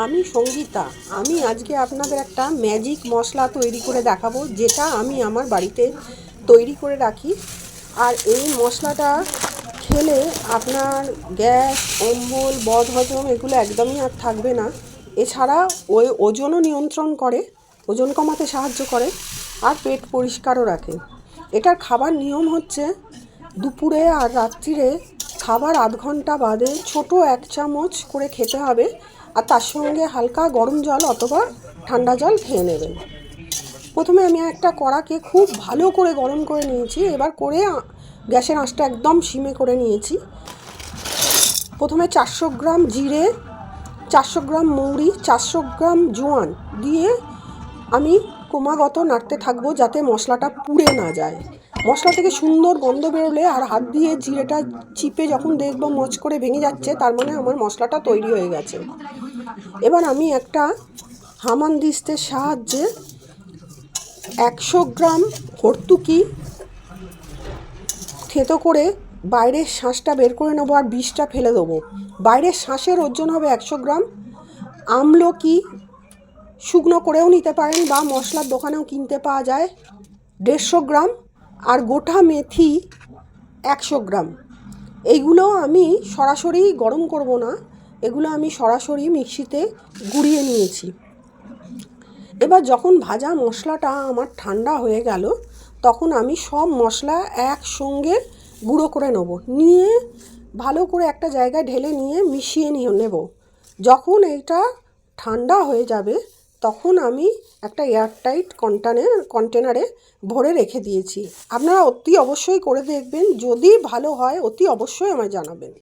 আমি সঙ্গীতা। আমি আজকে আপনাদের একটা ম্যাজিক মশলা তৈরি করে দেখাবো, যেটা আমি আমার বাড়িতে তৈরি করে রাখি। আর এই মশলাটা খেলে আপনার গ্যাস, অম্বল, বদহজম এগুলো একদমই আর থাকবে না। এছাড়া ওজনও নিয়ন্ত্রণ করে, ওজন কমাতে সাহায্য করে, আর পেট পরিষ্কারও রাখে। এটার খাবার নিয়ম হচ্ছে, দুপুরে আর রাত্রিরে খাবার আধ ঘন্টা বাদে ছোট 1 চামচ করে খেতে হবে, আর তার সঙ্গে হালকা গরম জল অথবা ঠান্ডা জল খেয়ে নেবেন। প্রথমে আমি একটা কড়াকে খুব ভালো করে গরম করে নিয়েছি। এবার গ্যাসের আঁচটা একদম সিমে করে নিয়েছি। প্রথমে 400 গ্রাম জিরে, 400 গ্রাম মৌরি, 400 গ্রাম জোয়ান দিয়ে আমি ক্রমাগত নাড়তে থাকবো, যাতে মশলাটা পুড়ে না যায়। মশলা থেকে সুন্দর গন্ধ বেরোলে আর হাত দিয়ে জিরেটা চিপে যখন দেখবো মচ করে ভেঙে যাচ্ছে, তার মানে আমার মশলাটা তৈরি হয়ে গেছে। এবার আমি একটা হামানদিস্তের সাহায্যে 100 গ্রাম হর্তুকি থেঁতো করে বাইরের শাঁসটা বের করে নেবো, আর বিষটা ফেলে দেবো। বাইরের শাঁসের ওজন হবে 100 গ্রাম। আমলকি শুকনো করেও নিতে পারেন, বা মশলার দোকানেও কিনতে পাওয়া যায়, 150 গ্রাম। আর গোটা মেথি 100 গ্রাম। এইগুলো আমি সরাসরি গরম করব না, এগুলো আমি সরাসরি মিক্সিতে গুঁড়িয়ে নিয়েছি। এবার যখন ভাজা মশলাটা আমার ঠান্ডা হয়ে গেল, তখন আমি সব মশলা একসঙ্গে গুঁড়ো করে নিয়ে ভালো করে একটা জায়গায় ঢেলে নিয়ে মিশিয়ে নেব। যখন এটা ঠান্ডা হয়ে যাবে, তখন আমি একটা এয়ারটাইট কন্টেনারে ভরে রেখে দিয়েছি। আপনারা অতি অবশ্যই করে দেখবেন, যদি ভালো হয় অতি অবশ্যই আমায় জানাবেন।